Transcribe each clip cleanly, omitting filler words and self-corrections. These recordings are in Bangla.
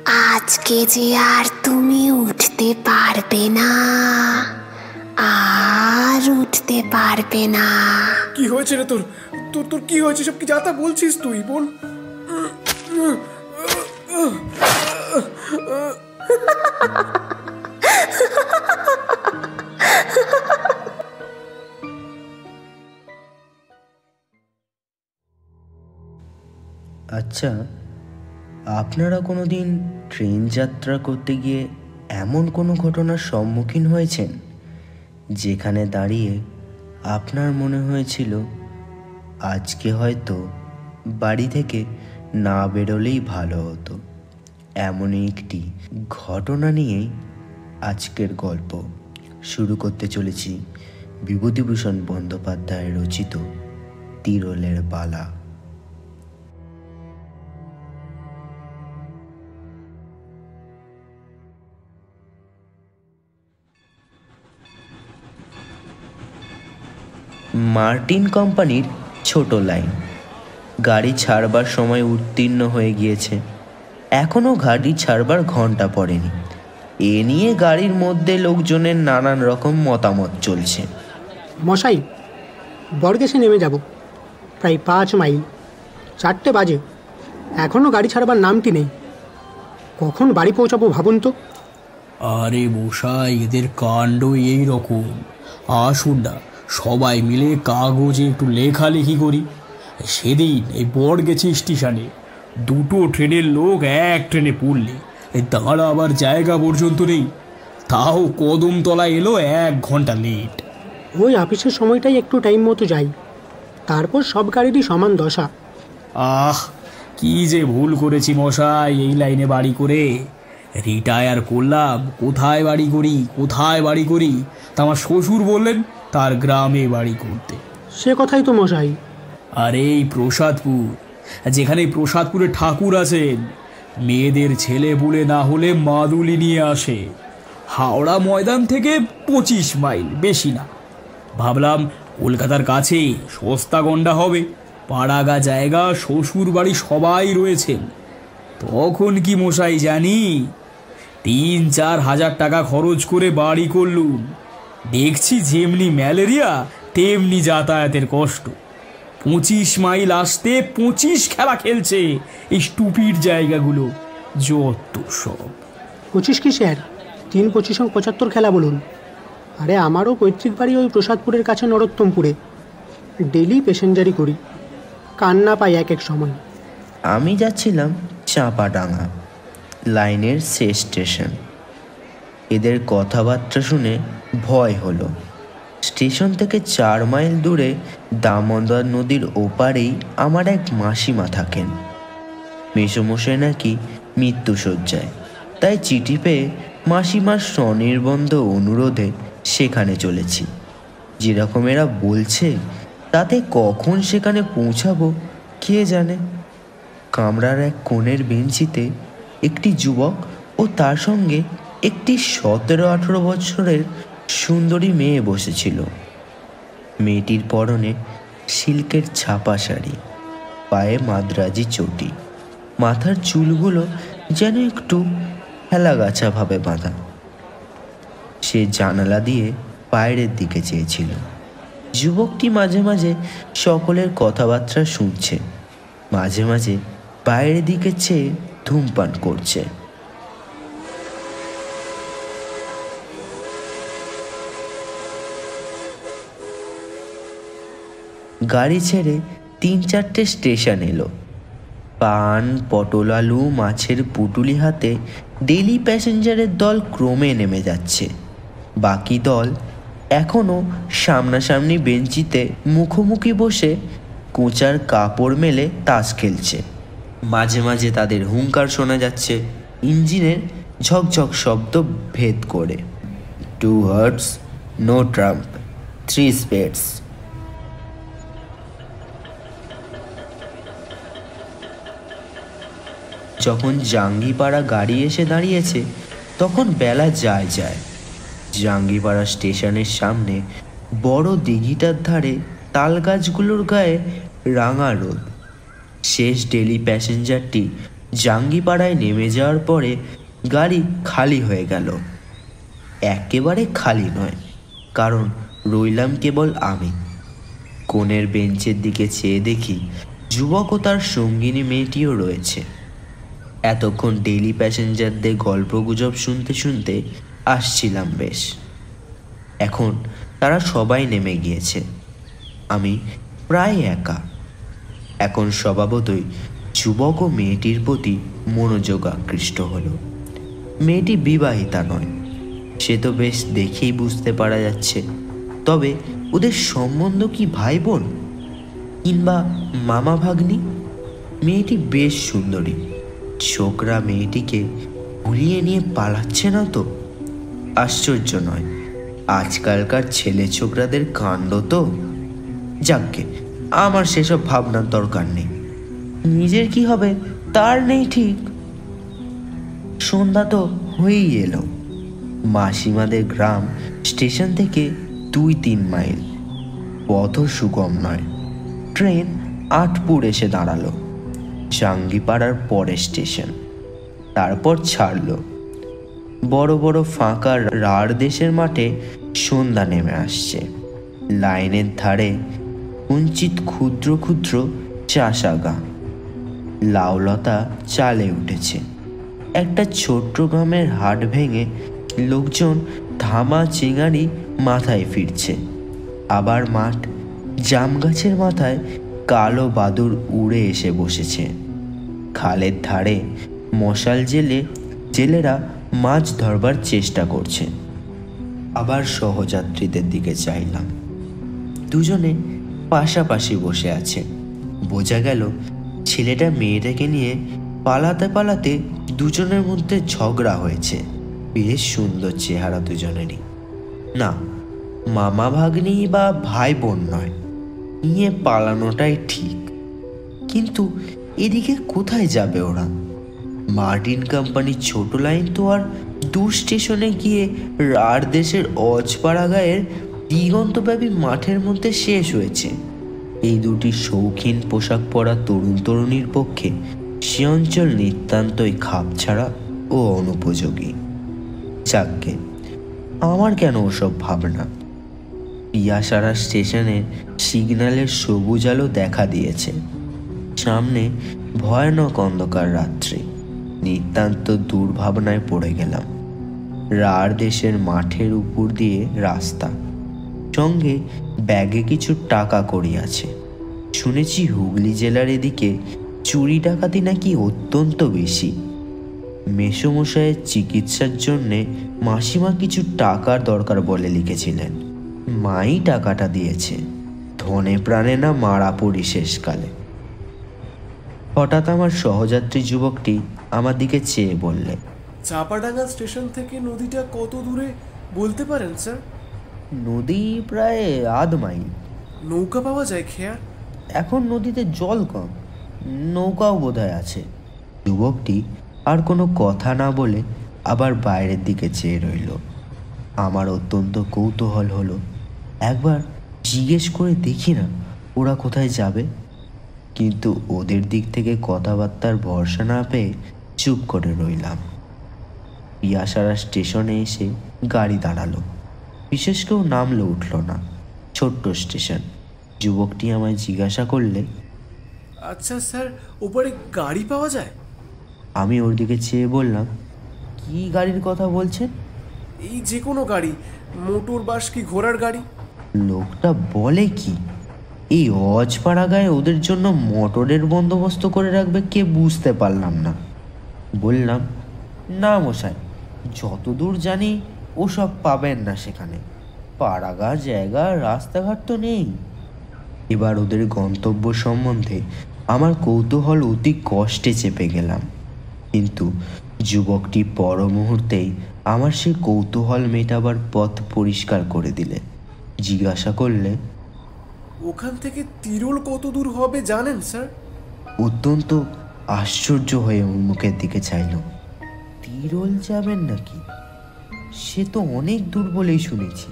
আজকে যে আর তুমি উঠতে পারবে না, আর উঠতে পারবে না। কি হয়েছে রে তোর? তোর তোর কি হয়েছে? সব কি যা তা বলছিস তুই? বল। আচ্ছা, আপনারা কোনো দিন ট্রেন যাত্রা করতে গিয়ে এমন কোনো ঘটনার সম্মুখীন হয়েছেন যেখানে দাঁড়িয়ে আপনার মনে হয়েছিল আজকে হয়তো বাড়ি থেকে না বেরোলেই ভালো হতো? এমনই একটি ঘটনা নিয়েই আজকের গল্প শুরু করতে চলেছি বিভূতিভূষণ বন্দ্যোপাধ্যায়ের রচিত তিরলের বালা। মার্টিন কোম্পানির ছোট লাইন। গাড়ি ছাড়বার সময় উত্তীর্ণ হয়ে গিয়েছে, এখনও গাড়ি ছাড়বার ঘন্টা পড়েনি। এ নিয়ে গাড়ির মধ্যে লোকজনের নানান রকম মতামত চলছে। মশাই, বরগেছে নেমে যাব, প্রায় 5 মাইল, 4টে বাজে, এখনও গাড়ি ছাড়বার নামটি নেই। কখন বাড়ি পৌঁছাবো ভাবুন তো। আরে মশাই, এদের কাণ্ড এই রকম। আসুন না, সবাই মিলে কাগজে একটু লেখালেখি করি। সেদিন এই বরগেছি স্টেশনে 2টো ট্রেনের লোক এক ট্রেনে পড়লে দাঁড়াবার জায়গা পর্যন্ত নেই, তাও কদমতলায় এলো 1 ঘন্টা লেট। ওই অফিসের সময়টাই একটু টাইম মতো যাই, তারপর সব গাড়িরই সমান দশা। কি যে ভুল করেছি মশাই এই লাইনে বাড়ি করে। রিটায়ার করলাম, কোথায় বাড়ি করি তা আমার শ্বশুর বললেন তার গ্রামে বাড়ি করতে। সে কথাই তো মশাই। আরে এই প্রসাদপুর, যেখানে প্রসাদপুরে ঠাকুর আছেন, মেয়েদের ছেলে পুলে না হলে মাদুলি নিয়ে আসে। হাওড়া ময়দান থেকে 25 মাইল, বেশি না। ভাবলাম কলকাতার কাছেই সস্তা গন্ডা হবে, পাড়াগা জায়গা, শ্বশুর বাড়ি সবাই রয়েছেন। তখন কি মশাই জানি, 3-4 হাজার টাকা খরচ করে বাড়ি করলুম। দেখছি যেমনি ম্যালেরিয়া তেমনি যাতায়াতের কষ্ট। 25 মাইল আসতে 25 খেলা খেলছে এই স্টুপিড জায়গাগুলো, যত সব। 25 কি স্যার? 3 25 75 খেলা বলুন। আরে আমারও পৈতৃক বাড়ি ওই প্রসাদপুরের কাছে নরোত্তমপুরে। ডেলি প্যাসেঞ্জারি করি, কান্না পাই এক এক সময়। আমি যাচ্ছিলাম চাঁপাডাঙ্গা, লাইনের শেষ স্টেশন। এদের কথাবার্তা শুনে ভয় হলো। স্টেশন থেকে 4 মাইল দূরে দামোদর নদীর ওপারেই আমার এক মাসিমা থাকেন। মেসোমশাই নাকি মৃত্যুশয্যায়, তাই চিঠি পেয়ে মাসিমার স্বনির্বন্ধ অনুরোধে সেখানে চলেছি। যেরকম এরা বলছে তাতে কখন সেখানে পৌঁছাবো কে জানে। কামরার এক কোণের বেঞ্চিতে একটি যুবক ও তার সঙ্গে একটি 17-18 বছরের সুন্দরী মেয়ে বসেছিল। মেয়েটির পরনে সিল্কের ছাপা শাড়ি, পায়ে মাদ্রাজি চটি, মাথার চুলগুলো যেন একটু হেলাগাছাভাবে বাঁধা। সে জানালা দিয়ে বাইরের দিকে চেয়েছিল। যুবকটি মাঝে মাঝে সকলের কথাবার্তা শুনছে, মাঝে মাঝে বাইরের দিকে চেয়ে ধূমপান করছে। গাড়ি ছেড়ে 3-4টে স্টেশন এলো। পান, পটল আলু, মাছের পুটুলি হাতে ডেলি প্যাসেঞ্জারের দল ক্রমে নেমে যাচ্ছে। বাকি দল এখনও সামনাসামনি বেঞ্চিতে মুখোমুখি বসে কোঁচার কাপড় মেলে তাস খেলছে। মাঝে মাঝে তাদের হুঙ্কার শোনা যাচ্ছে ইঞ্জিনের ঝকঝক শব্দ ভেদ করে। 2 হর্স, নো ট্রাম্প, 3 স্পেডস। যখন জাঙ্গিপাড়া গাড়ি এসে দাঁড়িয়েছে তখন বেলা যায়। জাঙ্গিপাড়া স্টেশনের সামনে বড় দিঘিটার ধারে তাল গাছগুলোর গায়ে রাঙা রোদ। শেষ ডেলি প্যাসেঞ্জারটি জাঙ্গিপাড়ায় নেমে যাওয়ার পরে গাড়ি খালি হয়ে গেল। একেবারে খালি নয়, কারণ রইলাম কেবল আমি। কোণের বেঞ্চের দিকে চেয়ে দেখি যুবক ও তার সঙ্গিনী মেয়েটিও রয়েছে। এতক্ষণ ডেইলি প্যাসেঞ্জারদের গল্পগুজব শুনতে শুনতে আসছিলাম বেশ। এখন তারা সবাই নেমে গিয়েছে, আমি প্রায় একা। এখন স্বভাবতই যুবক ও মেয়েটির প্রতি মনোযোগ আকৃষ্ট হলো। মেয়েটি বিবাহিতা নয়, সে তো বেশ দেখেই বুঝতে পারা যাচ্ছে। তবে ওদের সম্বন্ধ কি ভাই বোন কিংবা মামা ভাগ্নি? মেয়েটি বেশ সুন্দরী। ছোকরা মেয়েটিকে উড়িয়ে নিয়ে পালাচ্ছে না তো? আশ্চর্য নয়, আজকালকার ছেলে ছোকরাদের কাণ্ড তো। যাকগে, আমার সেসব ভাবনার দরকার নেই। নিজের কি হবে তার নেই ঠিক। সন্ধ্যা তো হয়েই এলো। মাসিমাদের গ্রাম স্টেশন থেকে 2-3 মাইল, পথও সুগম নয়। ট্রেন আটপুর এসে দাঁড়ালো, জাঙ্গিপাড়ার পরের স্টেশন। তারপর ছাড়লো। বড় বড় ফাঁকা রাঢ় দেশের মাঠে সন্ধ্যা নেমে আসছে। লাইনের ধারে কুঞ্চিত ক্ষুদ্র ক্ষুদ্র চাষাগা, লাউলতা চালে উঠেছে। একটা ছোট্ট গ্রামের হাট ভেঙে লোকজন ধামা চিঙারি মাথায় ফিরছে। আবার মাঠ, জাম গাছের মাথায় কালো বাদুড় উড়ে এসে বসেছে। খালের ধারে মশাল জেলেরা মাছ ধরবার চেষ্টা করছে। আবার সহযাত্রীদের দিকে চাইলাম, দুজনে পাশাপাশি বসে আছে। বোঝা গেল ছেলেটা মেয়েটাকে নিয়ে পালাতে পালাতে দুজনের মধ্যে ঝগড়া হয়েছে। বেশ সুন্দর চেহারা দুজনেরই। না, মামা ভাগ্নি বা ভাই বোন নয়, নিয়ে পালানোটাই ঠিক। কিন্তু এদিকে কোথায় যাবে ওরা? মার্টিন কোম্পানির ছোট লাইন তো আর দূর স্টেশনে গিয়ে রাঢ় দেশের অজপাড়া গায়ের দিগন্তব্যাপী মাঠের মধ্যে শেষ হয়েছে। এই দুটি শৌখিন পোশাক পরা তরুণ তরুণীর পক্ষে সে অঞ্চল নিতান্তই খাপছাড়া ও অনুপযোগী। যাকগে, আমার কেন ওসব ভাবনা? পিয়াসারা স্টেশনের সিগন্যালের সবুজ আলো দেখা দিয়েছে। সামনে ভয়ানক অন্ধকার রাত্রি। নিতান্ত দুর্ভাবনায় পড়ে গেলাম। রাঢ় দেশের মাঠের উপর দিয়ে রাস্তা, সঙ্গে ব্যাগে কিছু টাকা কড়ি আছে। শুনেছি হুগলি জেলার এদিকে চুরি ডাকাতি নাকি অত্যন্ত বেশি। মেসোমশাইয়ের চিকিৎসার জন্যে মাসিমা কিছু টাকার দরকার বলে লিখেছিলেন। মাই টাকাটা দিয়েছে। ধনে প্রাণে না মারা পড়ি শেষকালে। হঠাৎ আমার সহযাত্রী যুবকটি আমার দিকে চেয়ে বললে, চাপাডাঙ্গা স্টেশন থেকে নদীটা কত দূরে বলতে পারেন স্যার? নদী প্রায় 1/2 মাইল। নৌকা পাওয়া যায় খেয়া? এখন নদীতে জল কম, নৌকাও বোধহয় আছে। যুবকটি আর কোনো কথা না বলে আবার বাইরের দিকে চেয়ে রইল। আমার অত্যন্ত কৌতূহল হলো, একবার জিজ্ঞেস করে দেখি না ওরা কোথায় যাবে। কিন্তু ওদের দিক থেকে কথাবার্তার ভরসা না পেয়ে চুপ করে রইলাম। পিয়াসারা স্টেশনে এসে গাড়ি দাঁড়ালো। বিশেষ কেউ নামলে উঠল না। ছোট্ট স্টেশন। যুবকটি আমায় জিজ্ঞাসা করলে, আচ্ছা স্যার, ওপারে গাড়ি পাওয়া যায়? আমি ওর দিকে চেয়ে বললাম, কি গাড়ির কথা বলছেন? এই যে কোনো গাড়ি, মোটর বাস কি ঘোড়ার গাড়ি? লোকটা বলে কি? এই অজপাড়া গায়ে ওদের জন্য মোটরের বন্দোবস্ত করে রাখবে কে বুঝতে পারলাম না। বললাম, না মশাই, যতদূর জানি ওসব পাবেন না সেখানে। পাড়াগা জায়গা, রাস্তাঘাট তো নেই। এবার ওদের গন্তব্য সম্বন্ধে আমার কৌতূহল অতি কষ্টে চেপে গেলাম। কিন্তু যুবকটি পর মুহূর্তেই আমার সে কৌতূহল মেটাবার পথ পরিষ্কার করে দিলে। জিজ্ঞাসা করলে, ওখান থেকে তিরুল কত দূর হবে জানেন স্যার? অত্যন্ত আশ্চর্য হয়ে ওর মুখের দিকে চাইল। তিরুল যাবেন নাকি? সে তো অনেক দূর বলেই শুনেছি।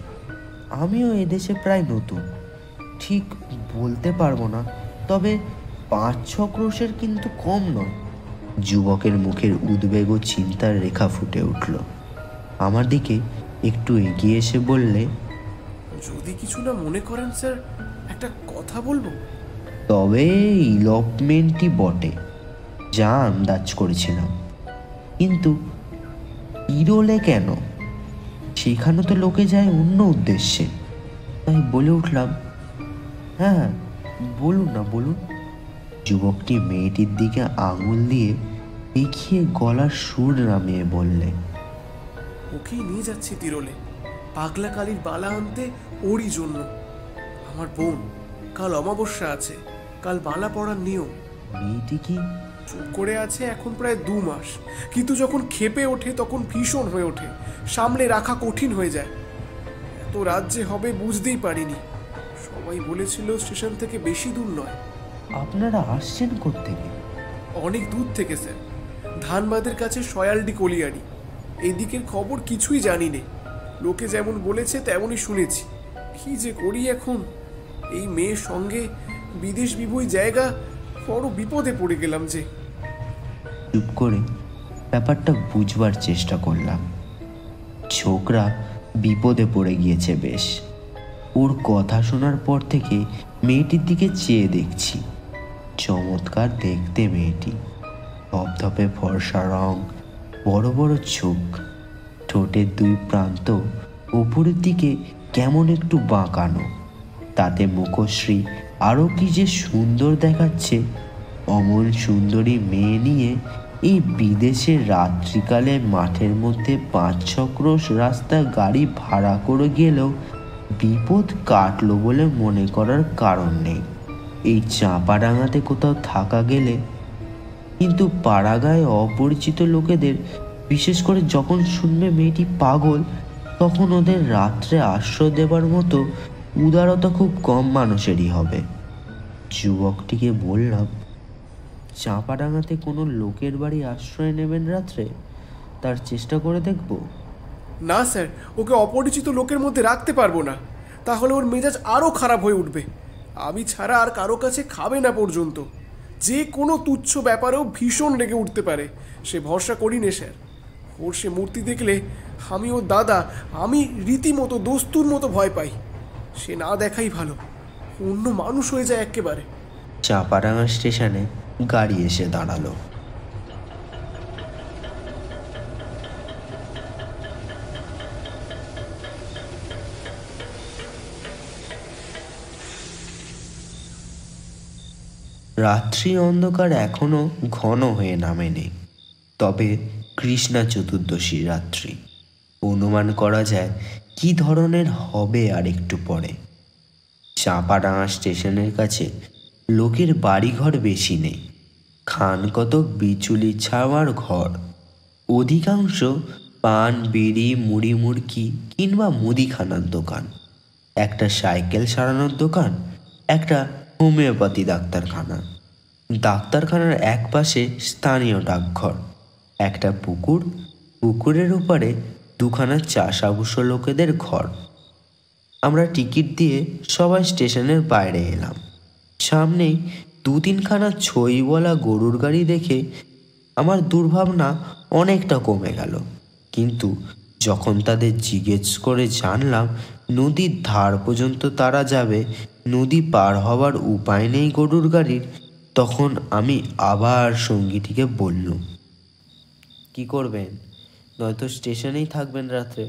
আমিও এদেশে প্রায় নতুন, ঠিক বলতে পারবো না, তবে 5-6 ক্রোশের কিন্তু কম নয়। যুবকের মুখের উদ্বেগ ও চিন্তার রেখা ফুটে উঠল। আমার দিকে একটু এগিয়ে এসে বললে, যদি কিছু না মনে করেন স্যার, একটা কথা বলবো। তবে ইলপমেন্টই বটে, যা আন্দাজ করেছিলাম। কিন্তু ইরোলে কেন? সেখানে তো লোকে যায় অন্য উদ্দেশ্যে। তাই বলে উঠলাম, হ্যাঁ বলুন না, বলুন। যুবকটি মেয়েটির দিকে আঙুল দিয়ে দেখিয়ে গলার সুর নামিয়ে বললে, ওকেই নিয়ে যাচ্ছি তিরোলে, পাগলা কালীর বালা আনতে ওরই জন্য। আমার বোন, কাল অমাবস্যা আছে, কাল বালা পড়ার নিয়ম। মেয়েটি কি? চুপ করে আছে এখন প্রায় 2 মাস, কিন্তু যখন ক্ষেপে ওঠে তখন ভীষণ হয়ে ওঠে, সামলে রাখা কঠিন হয়ে যায়। এত রাত যে হবে বুঝতেই পারিনি। সবাই বলেছিল স্টেশন থেকে বেশি দূর নয়। আপনারা আসছেন কোত্থেকে? অনেক দূর থেকে স্যার, ধানবাদের কাছে সয়ালডি কলিয়ারি। এদিকের খবর কিছুই জানি নে, লোকে যেমন বলেছে তেমনই শুনেছি। কি যে করি এখন, এই মেয়ের সঙ্গে বিদেশ বিভুঁই জায়গা, বড় বিপদে পড়ে গেলাম যে। চুপ করে ব্যাপারটা বুঝবার চেষ্টা করলাম। ছোকরা বিপদে পড়ে গিয়েছে বেশ। ওর কথা শোনার পর থেকে মেয়েটির দিকে চেয়ে দেখছি। চমৎকার দেখতে মেয়েটি, ধপধপে ফর্সা রং, বড় বড় চোখ, ঠোঁটের 2 প্রান্ত উপরের দিকে কেমন একটু বাঁকানো, তাতে মুখশ্রী আরও কি যে সুন্দর দেখাচ্ছে। অমন সুন্দরী মেয়ে নিয়ে এই বিদেশের রাত্রিকালে মাঠের মধ্যে 5-6 ক্রোশ রাস্তা গাড়ি ভাড়া করে গেলেও বিপদ কাটলো বলে মনে করার কারণ নেই। এই চাঁপাডাঙ্গাতে কোথাও থাকা গেলে, কিন্তু পাড়াগায় অপরিচিত লোকেদের, বিশেষ করে যখন শুনবে মেয়েটি পাগল, তখন ওদের রাত্রে আশ্রয় দেবার মতো উদারতা খুব কম মানুষেরই হবে। যুবকটিকে বললাম, চাঁপাডাঙ্গাতে কোনো লোকের বাড়ি আশ্রয় নেবেন রাত্রে? তার চেষ্টা করে দেখব। না স্যার, ওকে অপরিচিত লোকের মধ্যে রাখতে পারবো না, তাহলে ওর মেজাজ আরও খারাপ হয়ে উঠবে। আমি ছাড়া আর কারো কাছে খাবে না পর্যন্ত। যে কোনো তুচ্ছ ব্যাপারেও ভীষণ রেগে উঠতে পারে, সে ভরসা করি নে স্যার। ওর সে মূর্তি দেখলে আমি ওর দাদা, আমি রীতিমতো দস্তুর মতো ভয় পাই। সে না দেখাই ভালো, অন্য মানুষ হয়ে যায় একেবারে। চাঁপাডাঙ্গা স্টেশনে গাড়ি এসে দাঁড়ালো। রাত্রি অন্ধকার এখনো ঘন হয়ে নামেনি, তবে কৃষ্ণা চতুর্দশী রাত্রি। অনুমান করা যায় কি ধরনের হবে আর একটু পরে। চাঁপাডাঙ্গা স্টেশনের কাছে লোকের বাড়িঘর বেশি নেই, খান কতক বিচুলি ছাওয়ার ঘর। অধিকাংশ পান, বিড়ি, মুড়ি মুড়কি কিংবা মুদিখানার দোকান, একটা সাইকেল সারানোর দোকান, একটা হোমিওপ্যাথি ডাক্তারখানা। ডাক্তারখানার এক পাশে স্থানীয় ডাকঘর, একটা পুকুর, পুকুরের ওপারে 2খানা চাষাভুষ লোকেদের ঘর। আমরা টিকিট দিয়ে সবাই স্টেশনের বাইরে এলাম। সামনেই 2-3খানা ছইওয়ালা গরুর গাড়ি দেখে আমার দুর্ভাবনা অনেকটা কমে গেল। কিন্তু যখন তাদের জিজ্ঞেস করে জানলাম নদীর ধার পর্যন্ত তারা যাবে, নদী পার হওয়ার উপায় নেই গরুর গাড়ির, তখন আমি আবার সঙ্গীটিকে বললুম, কি করবেন? নয়তো স্টেশনেই থাকবেন রাত্রে?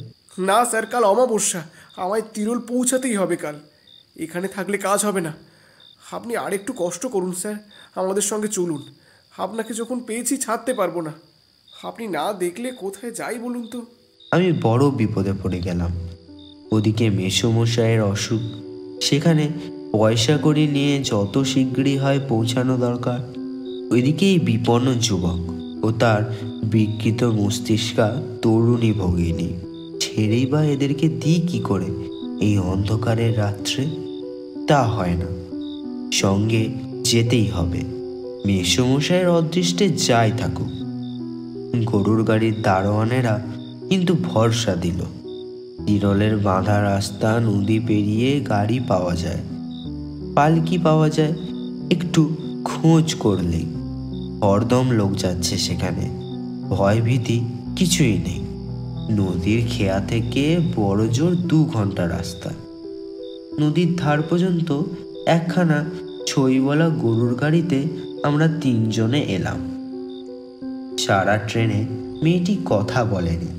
না স্যার, কাল অমাবস্যা, আমায় তিরুল পৌঁছাতেই হবে কাল। এখানে থাকলে কাজ হবে না। আপনি আরেকটু কষ্ট করুন স্যার, আমাদের সঙ্গে চলুন। আপনাকে যখন পেয়েছি ছাড়তে পারবো না। আপনি না দেখলে কোথায় যাই বলুন তো। আমি বড় বিপদে পড়ে গেলাম। ওদিকে মেসোমশাইয়ের অসুখ, সেখানে পয়সা করে নিয়ে যত শীঘ্রই হয় পৌঁছানো দরকার। ওইদিকে এই বিপন্ন যুবক ও তার বিকৃত মস্তিষ্কা তরুণী ভগিনী, ছেড়েই বা এদেরকে দিই কি করে এই অন্ধকারের রাত্রে? তা হয় না, সঙ্গে যেতেই হবে। মেসোমশাইয়ের অদৃষ্টে যাই থাকুক। গরুর গাড়ির দারোয়ানেরা কিন্তু ভরসা দিল, তিরলের বাঁধা রাস্তা, নদী পেরিয়ে গাড়ি পাওয়া যায়, পালকি পাওয়া যায় একটু খোঁজ করলেই। হরদম লোক যাচ্ছে সেখানে, ভয় ভীতি কিছুই নেই। নদীর খেয়া থেকে বড় জোর 2 ঘন্টা রাস্তা। নদীর ধার পর্যন্ত একখানা ছইওয়ালা গরুর গাড়িতে আমরা 3 জনে এলাম। সারা ট্রেনে মেয়েটি কথা বলেনি,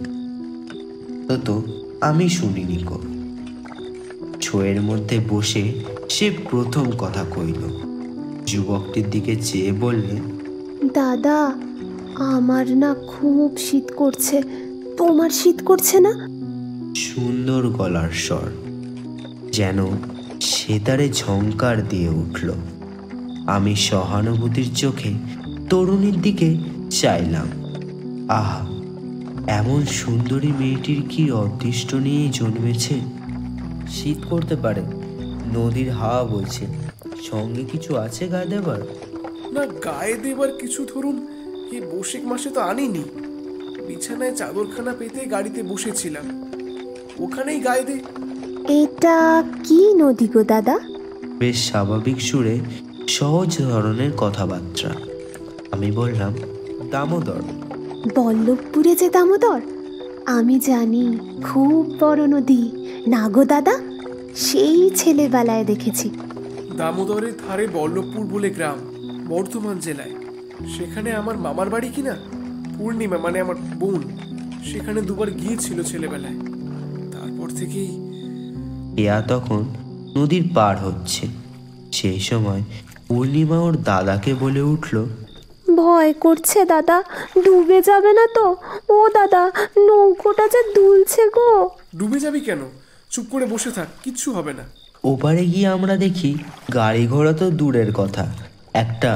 তো আমি শুনিনি কো। ছইয়ের মধ্যে বসে সে প্রথম কথা কইল। যুবকটির দিকে চেয়ে বললে, দাদা, আমার না খুব শীত করছে, তোমার শীত করছে না? সুন্দর গলার স্বর, যেন সেতারে ঝংকার দিয়ে উঠল। আমি সহানুভূতির চোখে তরুণীর দিকে চাইলাম। আহা, এমন সুন্দরী মেয়েটির কি অদৃষ্ট নিয়েই জন্মেছে। শীত করতে পারে, নদীর হাওয়া বইছে, সঙ্গে কিছু আছে গায়ে দেবার? না, গায়ে দেবার কিছু ধরুন এই বৈশাখ মাসে তো আনিনি। বিছানায় চাদরখানা পেতে গাড়িতে বসেছিলাম, ওখানেই গায়ে দে। এটা কি নদী গো দাদা? বেশ স্বাভাবিক সুরে সহজ ধরনের কথাবার্তা। আমি বললাম, দামোদর। বল্লভপুরে যে দামোদর, আমি জানি, খুব বড় নদী না গো দাদা? সেই ছেলেবেলায় দেখেছি। দামোদরের ধারে বল্লভপুর বলে গ্রাম, বর্ধমান জেলায়। সেখানে আমার মামার বাড়ি কিনা, পূর্ণিমা মানে আমার বোন সেখানে 2বার গিয়েছিল ছেলেবেলায়। তারপর থেকেই ইয়া তখন নদীর পার হচ্ছে। সেই সময় পূর্ণিমা ওর দাদাকে বলে উঠল, ভয় করছে দাদা, ডুবে যাবে না তো? ও দাদা, নৌকোটা যে দুলছে গো। ডুবে যাবি কেন? চুপ করে বসে থাক, কিচ্ছু হবে না। ওপারে গিয়ে আমরা দেখি গাড়ি ঘোড়া তো দূরের কথা, একটা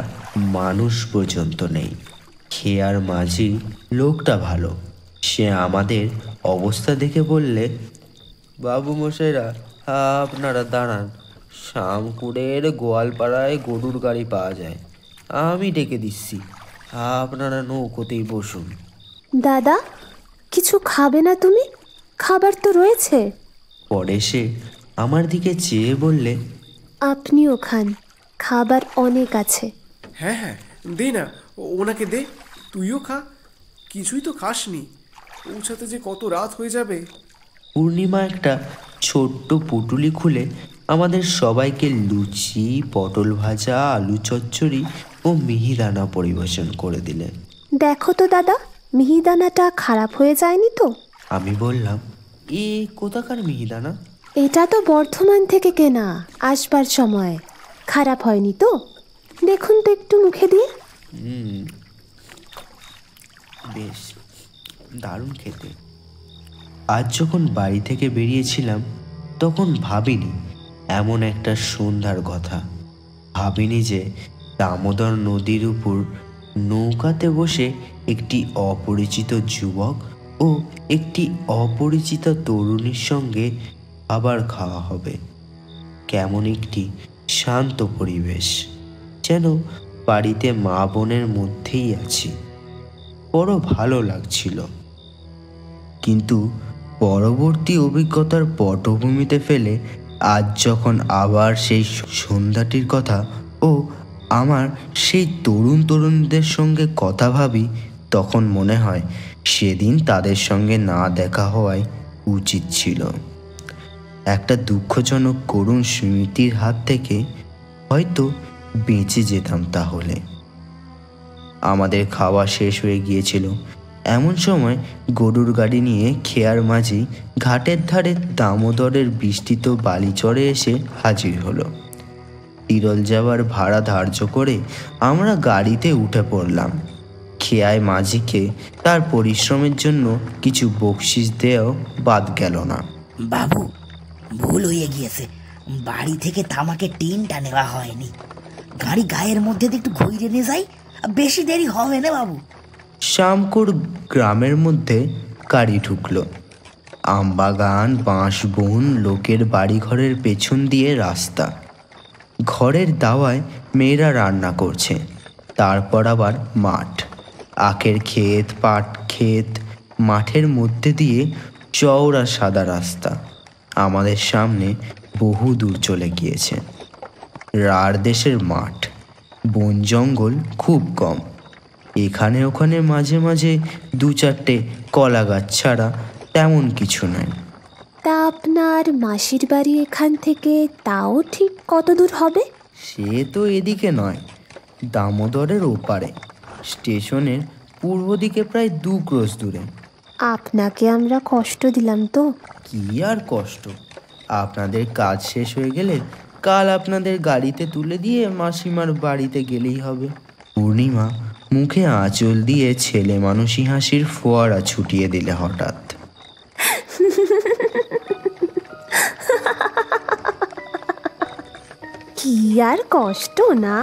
মানুষ পর্যন্ত নেই। খেয়ার মাঝি লোকটা ভালো, সে আমাদের অবস্থা দেখে বললে, বাবু মশাইরা আপনারা দাঁড়ান, শামকুড়ের গোয়ালপাড়ায় গরুর গাড়ি পাওয়া যায়, আমি ডেকে দিচ্ছি, আপনারা নৌকোতেই বসুন। দাদা, কিছু খাবে না তুমি? খাবার তো রয়েছে। পরে সে আমার দিকে চেয়ে বললে, আপনিও খান, খাবার অনেক আছে। হ্যাঁ হ্যাঁ, দে না, ওনাকে দে, তুইও খা। কিছুই তো খাসনি, পৌঁছাতে যে কত রাত হয়ে যাবে। পূর্ণিমা একটা ছোট্ট পুটুলি খুলে আমাদের সবাইকে লুচি, পটল ভাজা, আলু চচ্চড়ি ও মিহিদানা পরিবেশন করে দিলে। দেখো তো দাদা, মিহিদানাটা খারাপ হয়ে যায়নি তো? আমি বললাম, এ কোথাকার মিহিদানা? এটা তো বর্ধমান থেকে কেনা, আসবার সময়। খারাপ হয়নি তো? দেখুন তো একটু মুখে দিয়ে। বেশ দারুণ খেতে। আজ যখন বাড়ি থেকে বেরিয়েছিলাম তখন ভাবিনি এমন একটা সন্ধ্যার কথা। ভাবিনি যে দামোদর নদীর উপর নৌকাতে বসে একটি অপরিচিত যুবক ও একটি অপরিচিত তরুণীর সঙ্গে আবার খাওয়া হবে। কেমন একটি শান্ত পরিবেশ, যেন বাড়িতে মা বোনের মধ্যেই আছি। বড় ভালো লাগছিল। কিন্তু পরবর্তী অভিজ্ঞতার পটভূমিতে ফেলে আজ যখন আবার সেই সন্ধ্যাটির কথা ও আমার সেই তরুণীদের সঙ্গে কথা ভাবি, তখন মনে হয় সেদিন তাদের সঙ্গে না দেখা হওয়াই উচিত ছিল। একটা দুঃখজনক করুণ স্মৃতির হাত থেকে হয়তো বেঁচে যেতাম তাহলে। আমাদের খাওয়া শেষ হয়ে গিয়েছিল। এমন সময় গরুর গাড়ি নিয়ে খেয়ার মাঝি ঘাটের ধারে দামোদরের বিস্তৃত বালিচরে এসে হাজির হলো। তিরল যাওয়ার ভাড়া ধার্য করে আমরা গাড়িতে উঠে পড়লাম। খেয়ায় মাঝিকে তার পরিশ্রমের জন্য কিছু বকশিস দেওয়াও বাদ গেল না। বাবু, ভুল হয়ে গিয়েছে, বাড়ি থেকে তামাকে টিনটা নেওয়া হয়নি। গাড়ি গায়ের মধ্যে দিয়ে একটু ঘুরে নিয়ে যাই, বেশি দেরি হবে না বাবু। শামকুড় গ্রামের মধ্যে গাড়ি ঢুকলো। আমবাগান, বাঁশবন, লোকের বাড়িঘরের পেছন দিয়ে রাস্তা। ঘরের দাওয়ায় মেয়েরা রান্না করছে। তারপর আবার মাঠ, আখের ক্ষেত, পাট ক্ষেত, মাঠের মধ্যে দিয়ে চওড়া সাদা রাস্তা আমাদের সামনে বহু দূর চলে গিয়েছে। রাঢ় দেশের মাঠ, বন জঙ্গল খুব কম, এখানে ওখানে মাঝে মাঝে 2-4টে কলা গাছ ছাড়া তেমন কিছু নয়। তা আপনার মাসির বাড়ি এখান থেকে তাও ঠিক কত দূর হবে? সে তো এদিকে নয়, দামোদরের ওপারে, স্টেশনের পূর্ব দিকে প্রায় 2 ক্রোশ দূরে। আপনাকে আমরা কষ্ট দিলাম তো? কি আর কষ্ট, আপনাদের কাজ শেষ হয়ে গেলে কাল আপনাদের গাড়িতে তুলে দিয়ে মাসিমার বাড়িতে গেলেই হবে। পূর্ণিমা মুখে আঁচল দিয়ে ছেলে মানুষই হাসির ফোয়ারা ছুটিয়ে দিলে হঠাৎ। কি আর কষ্ট না,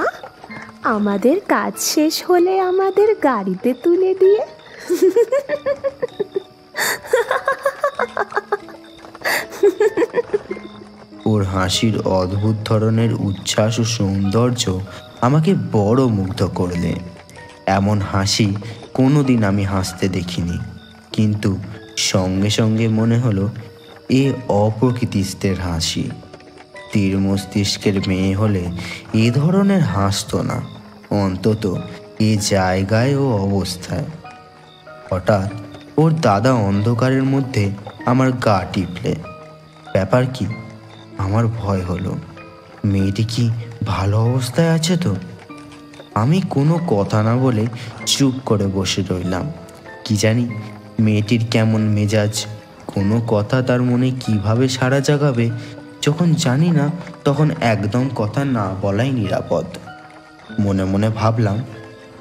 আমাদের কাজ শেষ হলে আমাদের গাড়িতে তুলে দিয়ে। ওর হাসির অদ্ভুত ধরনের উচ্ছ্বাস ও সৌন্দর্য আমাকে বড় মুগ্ধ করলে। এমন হাসি কোনোদিন আমি হাসতে দেখিনি, কিন্তু সঙ্গে সঙ্গে মনে হলো এ অপ্রকৃতিস্থের হাসি। তীর মস্তিষ্কের মেয়ে হলে এ ধরনের হাসতো না, অন্তত এ জায়গায় ও অবস্থায়। হঠাৎ ওর দাদা অন্ধকারের মধ্যে আমার গা টিপলে। ব্যাপার কি? আমার ভয় হলো, মেয়েটি কি ভালো অবস্থায় আছে তো? আমি কোনো কথা না বলে চুপ করে বসে রইলাম। কি জানি মেয়েটির কেমন মেজাজ, কোনো কথা তার মনে কিভাবে সাড়া জাগাবে যখন জানি না, তখন একদম কথা না বলাই নিরাপদ। মনে মনে ভাবলাম,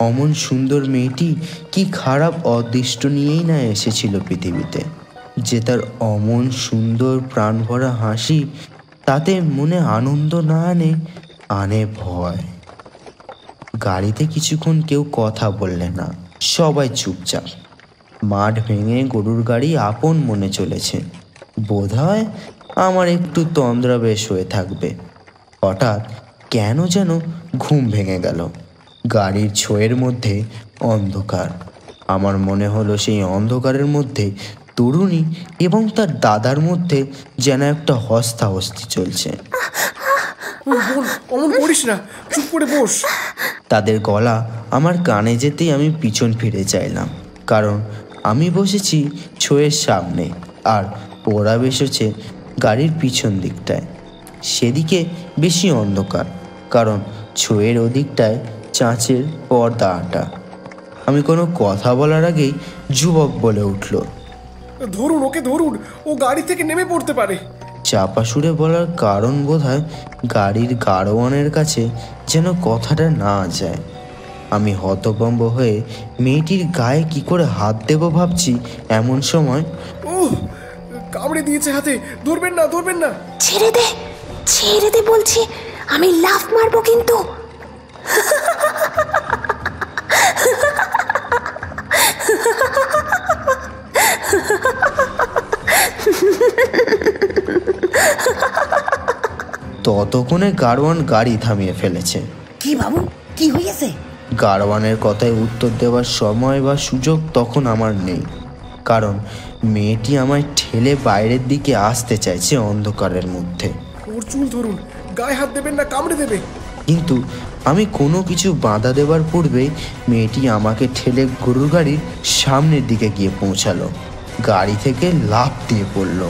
অমন সুন্দর মেয়েটি কি খারাপ অদৃষ্ট নিয়েই না এসেছিল পৃথিবীতে, যে তার অমন সুন্দর প্রাণ ভরা হাসি তাতে মনে আনন্দ না আনে, আনে ভয়। গাড়িতে কিছুক্ষণ কেউ কথা বললে না, সবাই চুপচাপ। মাঠ ভেঙে গরুর গাড়ি আপন মনে চলেছে। বোধহয় আমার একটু তন্দ্রা বেশ হয়ে থাকবে। হঠাৎ কেন যেন ঘুম ভেঙে গেল। গাড়ির ছোঁয়ের মধ্যে অন্ধকার। আমার মনে হলো সেই অন্ধকারের মধ্যে তরুণী এবং তার দাদার মধ্যে যেন একটা হস্তাহস্তি চলছে। অমন করিস না, চুপ করে বস। তাদের গলা আমার কানে যেতেই আমি পিছন ফিরে চাইলাম, কারণ আমি বসেছি ছোঁয়ের সামনে আর ওরা বসেছে গাড়ির পিছন দিকটায়। সেদিকে বেশি অন্ধকার, কারণ ছোঁয়ের ওদিকটায় চাঁচের পর্দা আটা। আমি কোনো কথা বলার আগেই যুবক বলে উঠল, ধরুন, ওকে ধরুন, ও গাড়ি থেকে নেমে পড়তে পারে। চাপা সুরে বলার কারণ বোধহয় গাড়ির গাড়োয়ানের কাছে যেন কথাটা না যায়। আমি হতভম্ব হয়ে মেয়েটির গায়ে কি করে হাত দেব ভাবছি, এমন সময় কামড়ে দিয়েছে হাতে, ধরবেন না, ধরবেন না। ছেড়ে দে, ছেড়ে দে বলছি, আমি লাফ মারবো কিন্তু। ততক্ষণে গাড়োয়ান গাড়ি থামিয়ে ফেলেছে। কি বাবু, কি হয়েছে? গাড়োয়ানের কথায় উত্তর দেওয়ার সময় বা সুযোগ তখন আমার নেই, কারণ মেয়েটি আমায় ঠেলে বাইরের দিকে আসতে চাইছে অন্ধকারের মধ্যে। ওর চুল ধরুন, গায়ে হাত দেবেন না, কামড়ে দেবে। কিন্তু আমি কোনো কিছু বাধা দেবার পূর্বেই মেয়েটি আমাকে ঠেলে গরুর গাড়ির সামনের দিকে গিয়ে পৌঁছালো। গাড়ি থেকে লাফ দিয়ে পড়ল।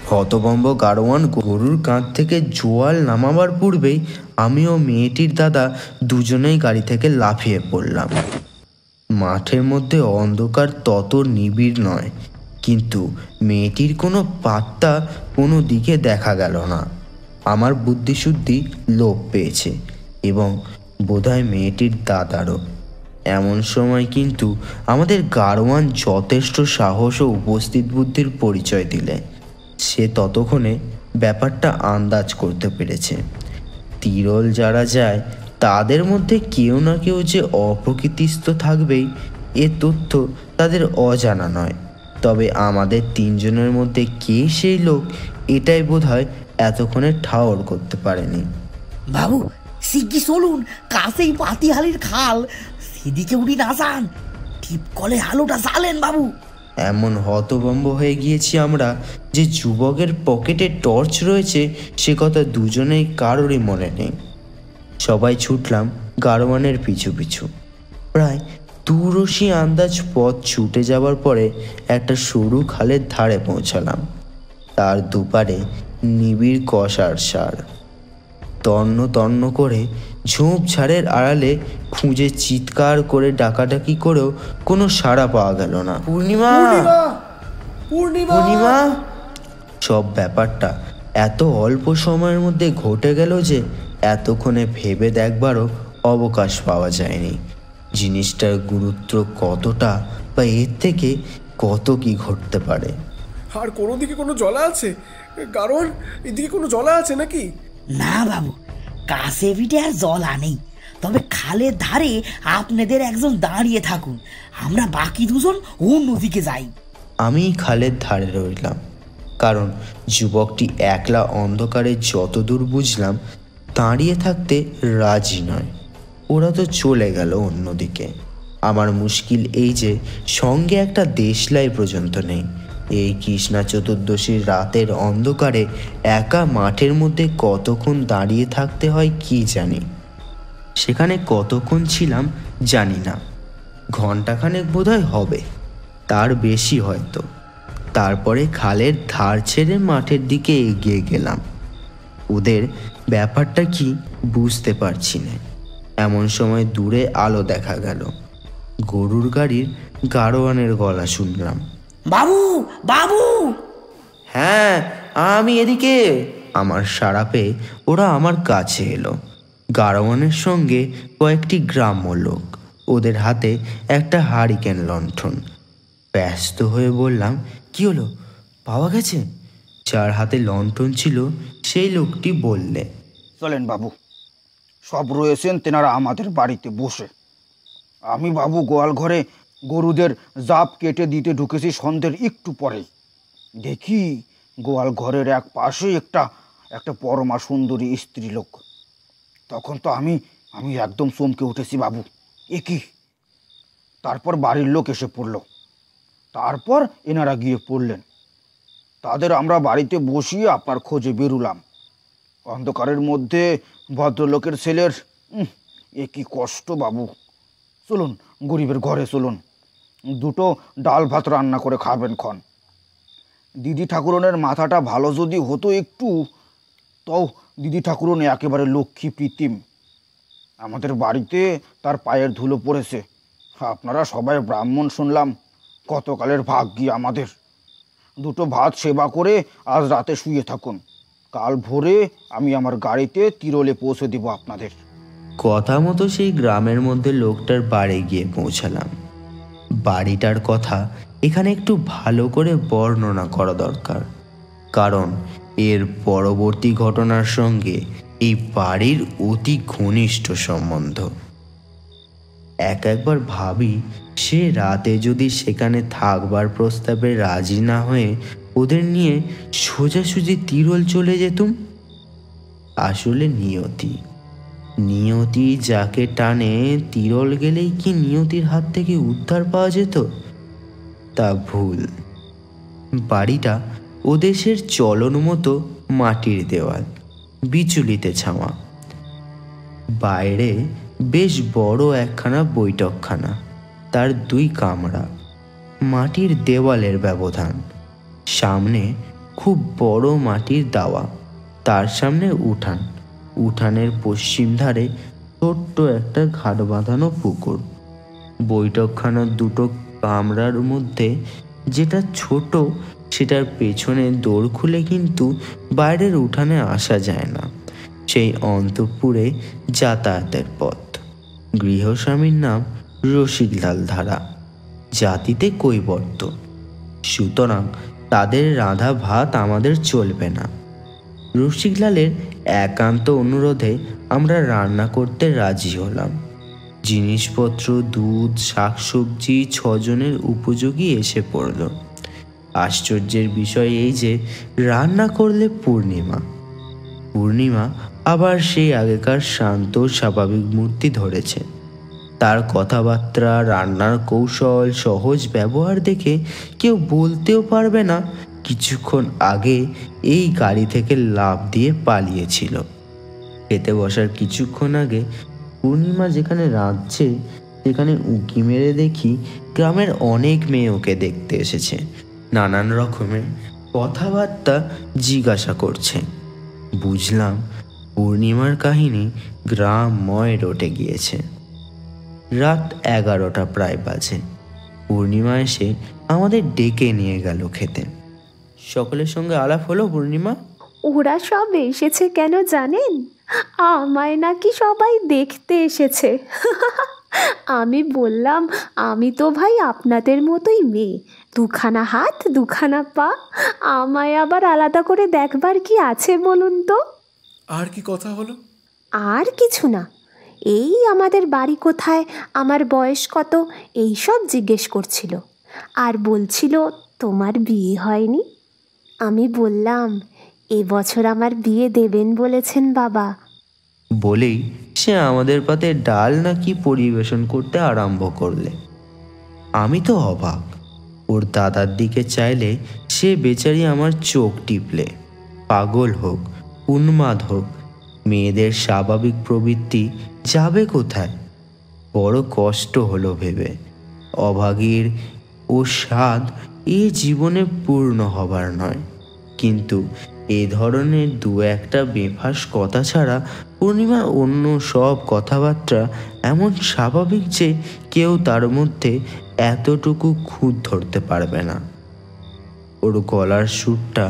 হতভম্ব গাড়োয়ান গরুর কাঁধ থেকে জোয়াল নামাবার পূর্বেই আমি ও মেয়েটির দাদা দুজনেই গাড়ি থেকে লাফিয়ে পড়লাম। মাঠের মধ্যে অন্ধকার তত নিবিড় নয়, কিন্তু মেয়েটির কোনো পাত্তা কোনো দিকে দেখা গেল না। আমার বুদ্ধিশুদ্ধি লোপ পেয়েছে, এবং বোধহয় মেয়েটির দাদারও। এমন সময় কিন্তু আমাদের গাড়োয়ান যথেষ্ট সাহস ও উপস্থিত বুদ্ধির পরিচয় দিলে। সে ততক্ষণে ব্যাপারটা আন্দাজ করতে পেরেছে। তিরল যারা যায় তাদের মধ্যে কেউ না কেউ যে অপ্রকৃতিস্থ থাকবেই, এ তথ্য তাদের অজানা নয়। তবে আমাদের তিনজনের মধ্যে কে সেই লোক, এটাই বোধহয় এতক্ষণে ঠাওর করতে পারেনি। বাবু, শিগগি চলুন, কাছেই পাতিহালির খাল, সেদিকে উঠি না যান, টিপ কলে আলোটা জ্বালেন বাবু। এমন হতভম্ব হয়ে গিয়েছি আমরা যে যুবকের পকেটে টর্চ রয়েছে সে কথা দুজনেই কারোরই মনে নেই। সবাই ছুটলাম গাড়োয়ানের পিছু পিছু। প্রায় দুরশি আন্দাজ পথ ছুটে যাবার পরে একটা সরু খালের ধারে পৌঁছালাম। তার দুপারে নিবিড় কষার সার। তন্ন তন্ন করে ঝোপঝাড়ের আড়ালে খুঁজে চিৎকার করে ডাকাডাকি করেও কোনো সাড়া পাওয়া গেল না। পূর্ণিমা, পূর্ণিমা! সব ব্যাপারটা এত অল্প সময়ের মধ্যে ঘটে গেল যে এতক্ষণে ভেবে দেখবারও অবকাশ পাওয়া যায়নি জিনিসটার গুরুত্ব কতটা, বা এর থেকে কত কি ঘটতে পারে। আর কোনো দিকে কোনো জলা আছে? কারণ এদিকে কোনো জলা আছে নাকি? না বাবু, কাছে পিঠে আর জল আনেই, তবে খালের ধারে আপনাদের একজন দাঁড়িয়ে থাকুন, আমরা বাকি দুজন অন্যদিকে যাই। আমি খালের ধারে রইলাম, কারণ যুবকটি একলা অন্ধকারে যতদূর বুঝলাম দাঁড়িয়ে থাকতে রাজি নয়। ওরা তো চলে গেল অন্যদিকে। আমার মুশকিল এই যে সঙ্গে একটা দেশলাই পর্যন্ত নেই। এই কৃষ্ণা চতুর্দশীর রাতের অন্ধকারে একা মাঠের মধ্যে কতক্ষণ দাঁড়িয়ে থাকতে হয় কি জানি। সেখানে কতক্ষণ ছিলাম জানি না, ঘন্টাখানেক বোধহয় হবে, তার বেশি হয়তো। তারপরে খালের ধার ছেড়ে মাঠের দিকে এগিয়ে গেলাম। ওদের ব্যাপারটা কি বুঝতে পারছি না। এমন সময় দূরে আলো দেখা গেল। গরুর গাড়ির গাড়োয়ানের গলা শুনলাম। বাবু, বাবু! হ্যাঁ, আমি এদিকে। আমার সাড়া পেয়ে ওরা আমার কাছে এলো। গাড়োয়ানের সঙ্গে কয়েকটি গ্রাম্য লোক, ওদের হাতে একটা হারিকেন লণ্ঠন। ব্যস্ত হয়ে বললাম, কি হলো, পাওয়া গেছে? যার হাতে লণ্ঠন ছিল সেই লোকটি বললে, চলেন বাবু, সব রয়েছেন তেনারা আমাদের বাড়িতে বসে। আমি বাবু গোয়াল ঘরে গরুদের জাপ কেটে দিতে ঢুকেছি সন্ধ্যের একটু পরে। দেখি গোয়াল ঘরের এক পাশে একটা পরমা সুন্দরী স্ত্রী লোক। তখন তো আমি একদম চমকে উঠেছি বাবু, এ কি! তারপর বাড়ির লোক এসে পড়ল, তারপর এনারা গিয়ে পড়লেন। তাদের আমরা বাড়িতে বসিয়ে আপনার খোঁজে বেরুলাম। অন্ধকারের মধ্যে ভদ্রলোকের ছেলের এ কি কষ্ট বাবু। চলুন গরিবের ঘরে চলুন, দুটো ডাল ভাত রান্না করে খাবেন ক্ষণ। দিদি ঠাকুরনের মাথাটা ভালো যদি হতো একটু, তাও দিদি ঠাকুরন একেবারে লক্ষ্মী প্রীতিম। আমাদের বাড়িতে তার পায়ের ধুলো পড়েছে। আপনারা সবাই ব্রাহ্মণ শুনলাম, কতকালের ভাগ্যি আমাদের। দুটো ভাত সেবা করে আজ রাতে শুয়ে থাকুন, কাল ভোরে আমি আমার গাড়িতে তিরোলে পৌঁছে দেব আপনাদের। কথা মতো সেই গ্রামের মধ্যে লোকটার বাড়ি গিয়ে পৌঁছালাম। বাড়িটার কথা এখানে একটু ভালো করে বর্ণনা করা দরকার, কারণ এর পরবর্তী ঘটনার সঙ্গে এই বাড়ির অতি ঘনিষ্ঠ সম্বন্ধ। একবার ভাবি, সে রাতে যদি সেখানে থাকবার প্রস্তাবে রাজি না হয়ে ওদের নিয়ে সোজাসুজি তিরোল চলে যেতুম। আসলে নিয়তি যাকে টানে, তিরোল গেলেই কি নিয়তির হাত থেকে উদ্ধার পাওয়া যেত? তা ভুল। বাড়িটা ওদেশের চলন মতো মাটির দেওয়াল, বিচুলিতে ছাওয়া। বাইরে বেশ বড় একখানা বৈঠকখানা, তার 2 কামরা, মাটির দেওয়ালের ব্যবধান। সামনে খুব বড় মাটির দাওয়া, তার সামনে উঠান। উঠানের পশ্চিম ধারে ছোট্ট একটা ঘাট বাঁধানো পুকুর। বৈঠকখানার 2টো কামরার মধ্যে যেটা ছোট, সেটার পেছনে দোর খুলে কিন্তু বাইরের উঠানে আসা যায় না। সেই অন্তঃপুরে যাতায়াতের পথ। গৃহস্বামীর নাম রসিকলাল ধারা, জাতিতে কৈবর্ত। সুতরাং তাদের রাঁধা ভাত আমাদের চলবে না। রসিকলালের একান্ত অনুরোধে আমরা রান্না করতে রাজি হলাম। জিনিসপত্র, দুধ, শাকসবজি 6 জনের উপযোগী এসে পড়ল। আশ্চর্যের বিষয় এই যে রান্না করলে পূর্ণিমা আবার সেই আগেকার শান্ত স্বাভাবিক মূর্তি ধরেছে। তার কথাবার্তা, রান্নার কৌশল, সহজ ব্যবহার দেখে কেউ বলতেও পারবে না কিছুক্ষণ আগে এই গাড়ি থেকে লাফ দিয়ে পালিয়েছিল। খেতে বসার কিছুক্ষণ আগে পূর্ণিমা যেখানে রাঁধছে সেখানে উঁকি মেরে দেখি গ্রামের অনেক মেয়ে ওকে দেখতে এসেছে, নানান রকমের কথাবার্তা জিজ্ঞাসা করছে। বুঝলাম পূর্ণিমার কাহিনী গ্রামময় রটে গিয়েছে। রাত 11টা প্রায় বাজে। পূর্ণিমা এসে আমাদের ডেকে নিয়ে গেল খেতে। সকলের সঙ্গে আলাপ হলো। পূর্ণিমা, ওরা সব এসেছে কেন জানেন? আমায় নাকি সবাই দেখতে এসেছে। আমি বললাম, আমি তো ভাই আপনাদের মতোই মেয়ে, দুখানা হাত দুখানা পা, আমায় আবার আলাদা করে দেখবার কি আছে বলুন তো? আর কি কথা হলো? আর কিছু না, এই আমাদের বাড়ি কোথায়, আমার বয়স কত, এই সব জিজ্ঞেস করছিল। আর বলছিল তোমার বিয়ে হয়নি। আমি বললাম, এবছর আমার বিয়ে দেবেন বলেছেন বাবা। বলেই সে আমাদের পাতে ডাল নাকি পরিবেশন করতে আরম্ভ করলে। আমি তো অবাক। ওর দাদার দিকে চাইলে সে বেচারি আমার চোখ টিপলে। পাগল হোক, উন্মাদ হোক, মেয়েদের স্বাভাবিক প্রবৃত্তি যাবে কোথায়? বড় কষ্ট হলো ভেবে। অভাগীর ও স্বাদ এ জীবনে পূর্ণ হবার নয়। কিন্তু এ ধরনের দু একটা বেফাস কথা ছাড়া পূর্ণিমার অন্য সব কথাবার্তা এমন স্বাভাবিক যে কেউ তার মধ্যে এতটুকু খুঁত ধরতে পারবে না। ওর গলার সুরটা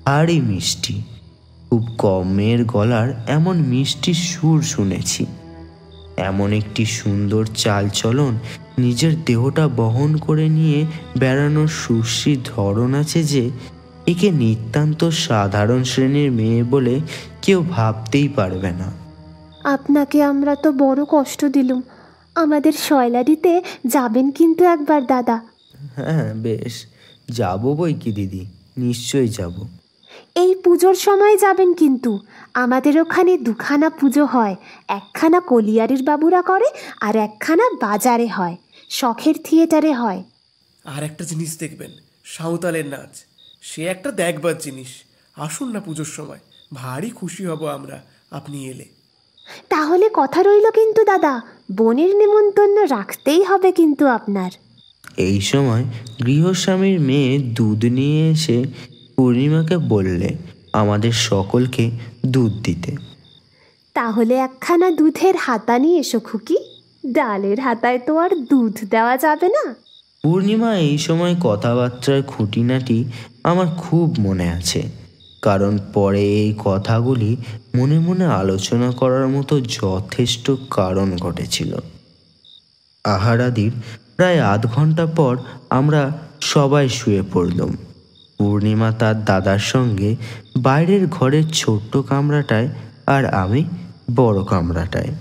ভারী মিষ্টি। খুব কম মেয়ের গলার এমন মিষ্টি সুর শুনেছি। এমন একটি সুন্দর চালচলন, নিজের দেহটা বহন করে নিয়ে বেড়ানোর সুশ্রী ধরন আছে যে একে নিতান্ত সাধারণ শ্রেণীর মেয়ে বলে কেউ ভাবতেই পারবে না। আপনাকে আমরা তো বড় কষ্ট দিলুম, আমাদের শয়লারিতে যাবেন কিন্তু একবার দাদা। হ্যাঁ, বেশ, যাবো বই কি দিদি, নিশ্চয়ই যাব। এই পুজোর সময় যাবেন কিন্তু, আমাদের ওখানে দুখানা পুজো হয়, একখানা কলিয়ারির বাবুরা করে আর একখানা বাজারে হয়, শখের থিয়েটারে হয়। আর একটা জিনিস দেখবেন, সাঁওতালের নাচ, সে একটা দেখবার জিনিস। আসুন না পুজোর সময়, ভারী খুশি হব আমরা আপনি এলে। তাহলে কথা রইল কিন্তু দাদা, বোনের নেমন্তন্ন রাখতেই হবে কিন্তু আপনার। এই সময় গৃহস্বামীর মেয়ে দুধ নিয়ে এসে পূর্ণিমাকে বললে আমাদের সকলকে দুধ দিতে। তাহলে একখানা দুধের হাতা নিয়ে এসো খুকি, ডালের হাতায় তো আর দুধ দেওয়া যাবে না। পূর্ণিমা এই সময় কথাবার্তার খুঁটিনাটি আমার খুব মনে আছে, কারণ পরে এই কথাগুলি মনে মনে আলোচনা করার মতো যথেষ্ট কারণ ঘটেছিল। আহারাদির প্রায় আধ ঘন্টা পর আমরা সবাই শুয়ে পড়লাম। পূর্ণিমা তার দাদার সঙ্গে বাইরের ঘরের ছোট্ট কামরাটায়, আর আমি বড় কামরাটায়।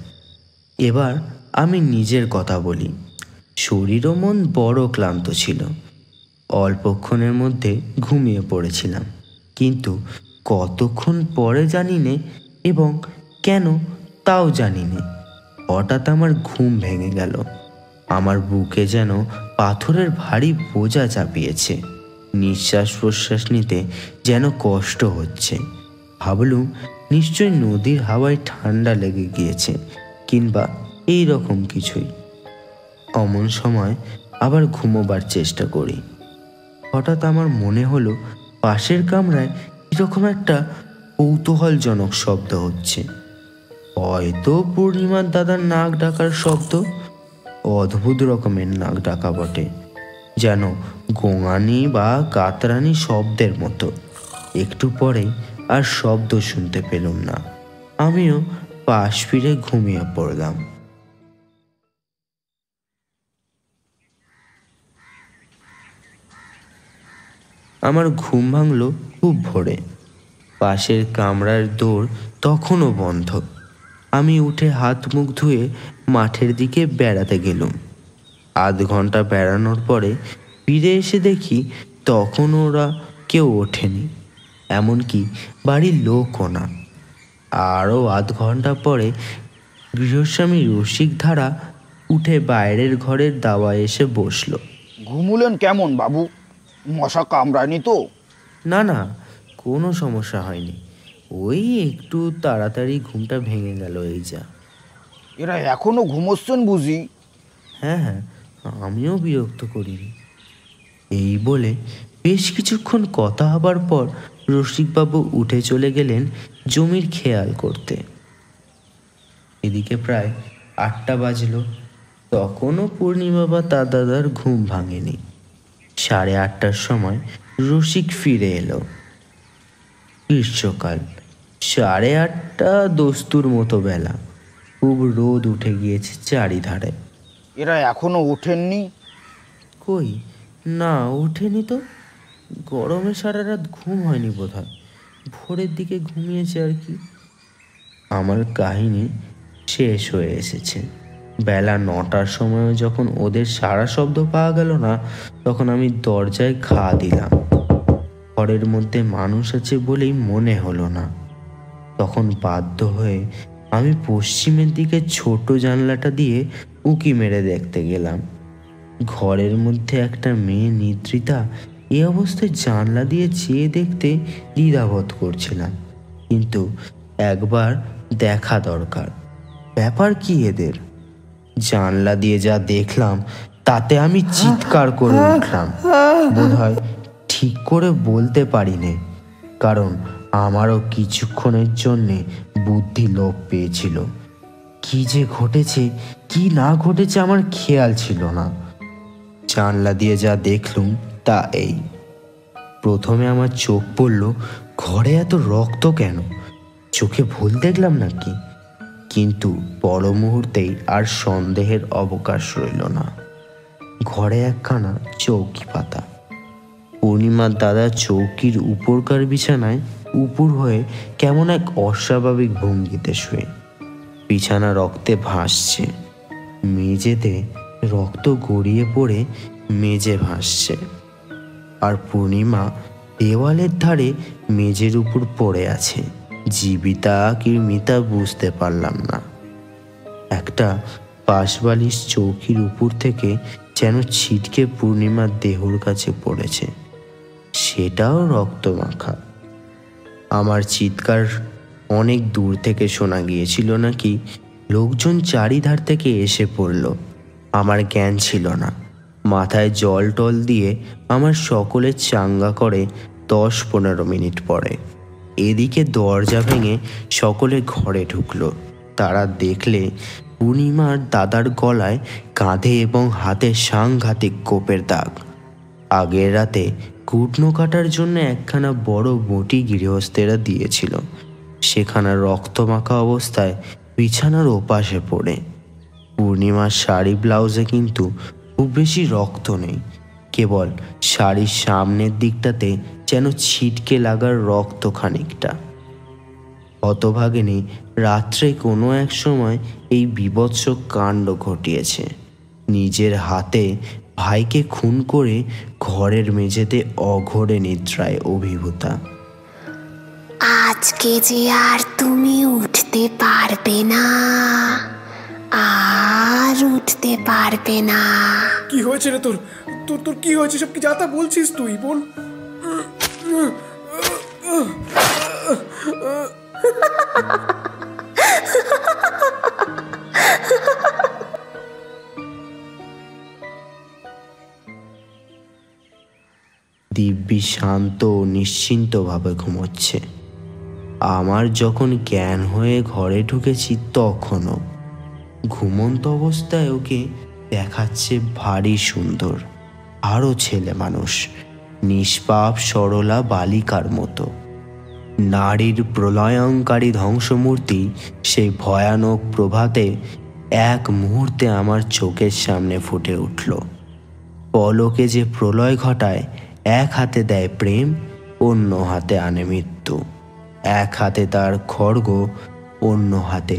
এবার আমি নিজের কথা বলি। শরীর ও মন বড় ক্লান্ত ছিল। অল্পক্ষণের মধ্যে ঘুমিয়ে পড়েছিলাম, কিন্তু কতক্ষণ পরে জানি নে, এবং কেন তাও জানি নে। হঠাৎ আমার ঘুম ভেঙে গেল। আমার বুকে যেন পাথরের ভারী বোঝা চাপিয়েছে। নিঃশ্বাস প্রশ্বাস নিতে যেন কষ্ট হচ্ছে। ভাবলুম নিশ্চয় নদীর হাওয়ায় ঠান্ডা লেগে গিয়েছে, কিংবা এই রকম কিছুই। অমন সময় আবার ঘুমোবার চেষ্টা করি। হঠাৎ আমার মনে হলো পাশের কামরায় এরকম একটা কৌতূহলজনক শব্দ হচ্ছে। হয়তো পূর্ণিমার দাদার নাক ডাকার শব্দ। অদ্ভুত রকমের নাক ডাকা বটে, যেন গোঙানি বা কাতরানি শব্দের মতো। একটু পরে আর শব্দ শুনতে পেলাম না। আমিও পাশ ফিরে ঘুমিয়ে পড়লাম। আমার ঘুম ভাঙল খুব ভোরে। পাশের কামরার দোর তখনও বন্ধ। আমি উঠে হাত মুখ ধুয়ে মাঠের দিকে বেড়াতে গেলুম। আধ ঘন্টা বেড়ানোর পরে ফিরে এসে দেখি তখন ওরা কেউ ওঠেনি, এমনকি বাড়ির লোকও না। আরও আধ ঘন্টা পরে গৃহস্বামী রসিকধারা উঠে বাইরের ঘরের দাওয়ায় এসে বসলো। ঘুমুলেন কেমন বাবু? মশা কামড়ায়নি তো? না না, কোনো সমস্যা হয়নি। ওই একটু তাড়াতাড়ি ঘুমটা ভেঙে গেল, এই যা। এরা এখনো ঘুমোচ্ছেন বুঝি? হ্যাঁ হ্যাঁ, আমিও বিরক্ত করিনি। এই বলে বেশ কিছুক্ষণ কথা হবার পর রসিকবাবু উঠে চলে গেলেন জমির খেয়াল করতে। এদিকে প্রায় 8টা বাজলো, তখনও পূর্ণিমা বা তার দাদার ঘুম ভাঙেনি। 8:30টার সময় রসিক ফিরে এলো। গ্রীষ্মকাল, 8:30 দস্তুর মতো বেলা। খুব রোদ উঠে গিয়েছে চারিধারে। এরা এখনো ওঠেননি? কই না, ওঠেনি তো। গরমে সারা রাত ঘুম হয়নি বোধহয়, ভোরের দিকে ঘুমিয়েছে আর কি। আমার কাহিনী শেষ হয়ে এসেছে। বেলা 9টার সময় যখন ওদের সারা শব্দ পাওয়া গেল না, তখন আমি দরজায় ঘা দিলাম। ঘরের মধ্যে মানুষ আছে বলেই মনে হলো না। তখন বাধ্য হয়ে আমি পশ্চিমের দিকে ছোট জানলাটা দিয়ে উঁকি মেরে দেখতে গেলাম। ঘরের মধ্যে একটা মেয়ে নিদ্রিতা। এই অবস্থায় জানলা দিয়ে চেয়ে দেখতে দ্বিধাবোধ করছিলাম, কিন্তু একবার দেখা দরকার। ব্যাপার কি এদের? জানলা দিয়ে যা দেখলাম তাতে আমি চিৎকার করে উঠলাম। বোধহয় ঠিক করে বলতে পারিনি, কারণ আমারও কিছুক্ষণের জন্যে বুদ্ধি লোপ পেয়েছিল। কি যে ঘটেছে কি না ঘটেছে আমার খেয়াল ছিল না। জানলা দিয়ে যা দেখলুম তা এই। প্রথমে আমার চোখ পড়ল, ঘরে এত রক্ত কেন? চোখে ভুল দেখলাম নাকি? কিন্তু পর মুহূর্তেই আর সন্দেহের অবকাশ রইল না। ঘরে একখানা চৌকি পাতা। পূর্ণিমার দাদা চৌকির উপরকার বিছানায় উপুর হয়ে কেমন এক অস্বাভাবিক ভঙ্গিতে শুয়ে। বিছানা রক্তে ভাসছে, মেঝেতে রক্ত গড়িয়ে পড়ে মেঝে ভাসছে। আর পূর্ণিমা দেওয়ালের ধারে মেঝের উপর পড়ে আছে, জীবিতা কি মৃতা বুঝতে পারলাম না। একটা পাশবালিশ চৌকির উপর থেকে যেন ছিটকে পূর্ণিমার দেহর কাছে পড়েছে, সেটাও রক্তমাখা। আমার চিৎকার অনেক দূর থেকে শোনা গিয়েছিল নাকি লোকজন চারিধার থেকে এসে পড়ল। আমার জ্ঞান ছিল না। মাথায় জল টল দিয়ে আমার সকলের চাঙ্গা করে 10-15 মিনিট পরে এদিকে দরজা ভেঙে সকলে ঘরে ঢুকলো। তারা দেখলে পূর্ণিমার দাদার গলায়, কাঁধে এবং হাতে সাংঘাতিক কোপের দাগ। আগের রাতে কুটনো কাটার জন্য একখানা বড় বটি গৃহস্থেরা দিয়েছিল, সেখানা রক্তমাখা অবস্থায় বিছানার ওপাশে পড়ে। পূর্ণিমার শাড়ি ব্লাউজে কিন্তু খুব বেশি রক্ত নেই, কেবল শাড়ির সামনের দিকটাতে যেন ছিটকে লাগার রক্ত খানিকটা। হতভাগিনী রাত্রে কোনো এক সময় এই বীভৎস কাণ্ড ঘটিয়েছে। নিজের হাতে ভাইকে খুন করে ঘরের মেঝেতে অঘোরে নিদ্রায় অভিভূতা। আজকে যে আর তুমি উঠতে পারবে না, আর উঠতে পারবে না। কি হয়েছে রে তোর? তোর তোর কি হয়েছে? সব কি যাতা বলছিস তুই বোন? দিব্যি শান্ত ও নিশ্চিন্তভাবে ঘুমোচ্ছে। আমার যখন জ্ঞান হয়ে ঘরে ঢুকেছি তখনও ঘুমন্ত অবস্থায় ওকে দেখাচ্ছে ভারী সুন্দর, আরও ছেলে মানুষ, নিষ্পাপ সরলা বালিকার মতো। নারীর প্রলয়ঙ্কারী ধ্বংসমূর্তি সেই ভয়ানক প্রভাতে এক মুহূর্তে আমার চোখের সামনে ফুটে উঠল। পলকে যে প্রলয় ঘটায়, এক হাতে দেয় প্রেম, অন্য হাতে আনে মৃত্যু। এক হাতে তার খড়গ, অন্য হাতে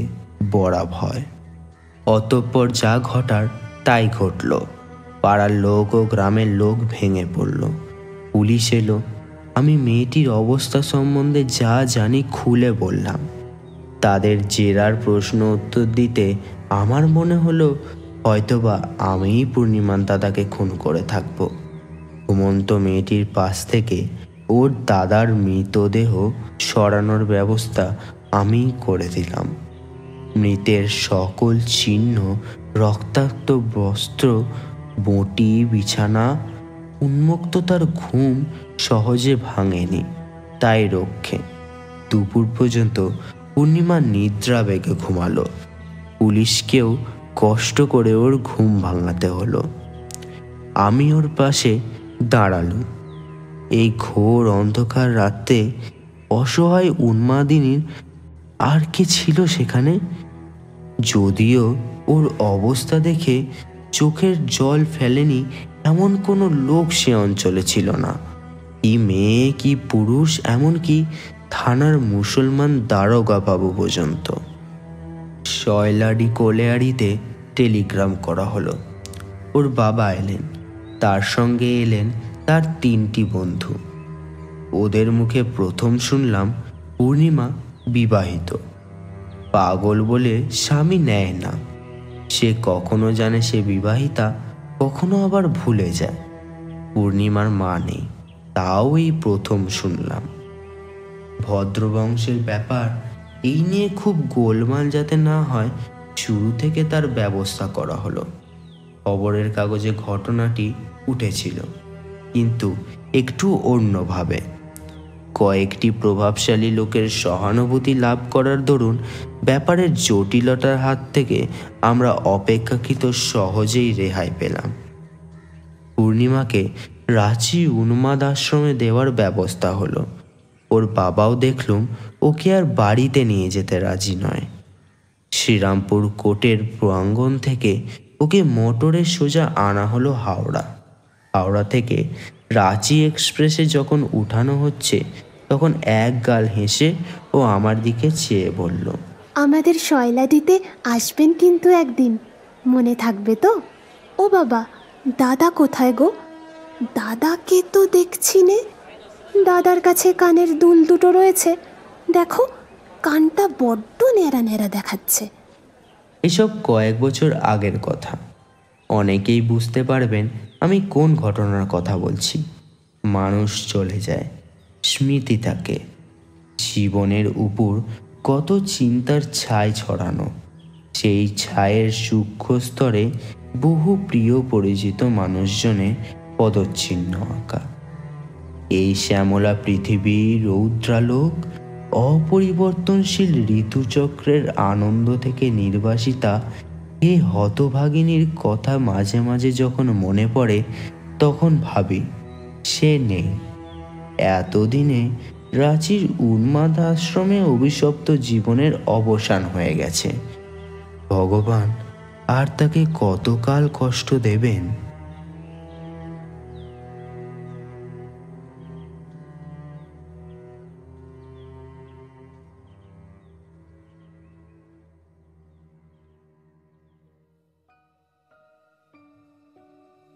বড়া ভয়। অতঃপর যা ঘটার তাই ঘটল। পাড়ার লোক ও গ্রামের লোক ভেঙে পড়ল। পুলিশ এলো। আমি মেয়েটির অবস্থা সম্বন্ধে যা জানি খুলে বললাম। তাদের জেরার প্রশ্ন উত্তর দিতে আমার মনে হলো হয়তোবা আমিই পূর্ণিমান দাদাকে খুন করে থাকব। ঘুমন্ত মেয়েটির পাশ থেকে ওর দাদার মৃতদেহ সরানোর ব্যবস্থা আমিই করে দিলাম। মৃতের সকল চিহ্ন, রক্তাক্ত বস্ত্র, বঁটি, বিছানা, উন্মুক্ত তার ঘুম সহজে ভাঙেনি। তাই রক্ষে দুপুর পর্যন্ত পূর্ণিমা নিদ্রা বেগে ঘুমালো। পুলিশকেও কষ্ট করে ওর ঘুম ভাঙাতে হলো। আমি ওর পাশে দাঁড়ালুম। এই ঘোর অন্ধকার রাতে অসহায় উন্মাদিনীর আর কে ছিল সেখানে? যদিও ওর অবস্থা দেখে চোখের জল ফেলেনি এমন কোনো লোক সে অঞ্চলে ছিল না। কি মেয়ে, কি পুরুষ, এমনকি থানার মুসলমান দারোগা বাবু পর্যন্ত। শয়লাডি কোলেয়ারিতে টেলিগ্রাম করা হলো। ওর বাবা এলেন, তার সঙ্গে এলেন তার 3টি বন্ধু। ওদের মুখে প্রথম শুনলাম পূর্ণিমা বিবাহিত। পাগল বলে স্বামী নেয় না। সে কখনো জানে সে বিবাহিতা, কখনো আবার ভুলে যায়। পূর্ণিমার মা নেই, তাও এই প্রথম শুনলাম। ভদ্রবংশের ব্যাপার, এই নিয়ে খুব গোলমাল যাতে না হয় শুরু থেকে তার ব্যবস্থা করা হলো। খবরের কাগজে ঘটনাটি উঠেছিল, কিন্তু একটু অন্যভাবে। কয়েকটি প্রভাবশালী লোকের সহানুভূতি লাভ করার দরুন ব্যাপারের জটিলতার হাত থেকে আমরা অপেক্ষাকৃত সহজেই রেহাই পেলাম। পূর্ণিমাকে রাঁচি উন্মাদ আশ্রমে দেওয়ার ব্যবস্থা হলো। ওর বাবাও দেখলুম ওকে আর বাড়িতে নিয়ে যেতে রাজি নয়। শ্রীরামপুর কোর্টের প্রাঙ্গণ থেকে ওকে মোটরে সোজা আনা হলো হাওড়া। হাওড়া থেকে রাঁচি এক্সপ্রেসে যখন উঠানো হচ্ছে, তখন এক গাল হেসে ও আমার দিকে চেয়ে বলল, আমাদের শয়লাডিতে আসবেন কিন্তু একদিন, মনে থাকবে তো? ও বাবা, দাদা কোথায় গো? দাদাকে তো দেখছি নে। দাদার কাছে কানের দুল দুটো রয়েছে, দেখো কানটা বড্ড ন্যাড়া ন্যাড়া দেখাচ্ছে। এসব কয়েক বছর আগের কথা। অনেকেই বুঝতে পারবেন আমি কোন ঘটনার কথা বলছি। মানুষ চলে যায়, স্মৃতি থাকে, জীবনের উপর কত চিন্তার ছাই ছড়ানো। সেই ছায়ের সূক্ষ্ম স্তরে বহু প্রিয় পরিচিত মানুষজনের পদচিহ্ন আঁকা। এই শ্যামলা পৃথিবী, রৌদ্রালোক, অপরিবর্তনশীল ঋতুচক্রের আনন্দ থেকে নির্বাসিতা এই হতভাগিনীর কথা মাঝে মাঝে যখন মনে পড়ে, তখন ভাবি সে নেই। এতদিনে রাঁচির উন্মাদ আশ্রমে অভিশপ্ত জীবনের অবসান হয়ে গেছে। ভগবান আর তাকে কতকাল কষ্ট দেবেন?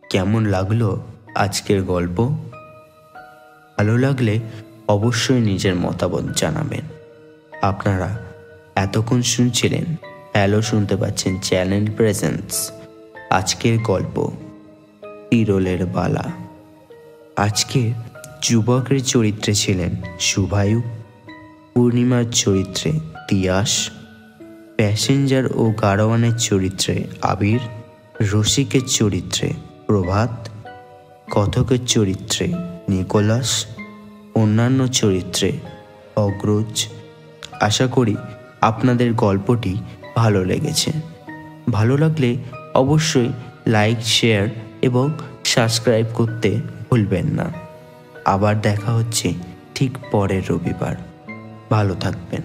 কেমন লাগলো আজকের গল্প? ভালো লাগলে অবশ্যই নিজের মতামত জানাবেন। আপনারা এতক্ষণ শুনছিলেন হ্যালো শুনতে পাচ্ছেন চ্যানেল প্রেজেন্টস। আজকের গল্প তিরোলের বালা। আজকের যুবকের চরিত্রে ছিলেন শুভায়ু, পূর্ণিমার চরিত্রে তিয়াস, প্যাসেঞ্জার ও গাড়োয়ানের চরিত্রে আবির, রসিকের চরিত্রে প্রভাত, কথকের চরিত্রে নিকোলাস, অন্যান্য চরিত্রে অগ্রজ। আশা করি আপনাদের গল্পটি ভালো লেগেছে। ভালো লাগলে অবশ্যই লাইক, শেয়ার এবং সাবস্ক্রাইব করতে ভুলবেন না। আবার দেখা হচ্ছে ঠিক পরের রবিবার। ভালো থাকবেন।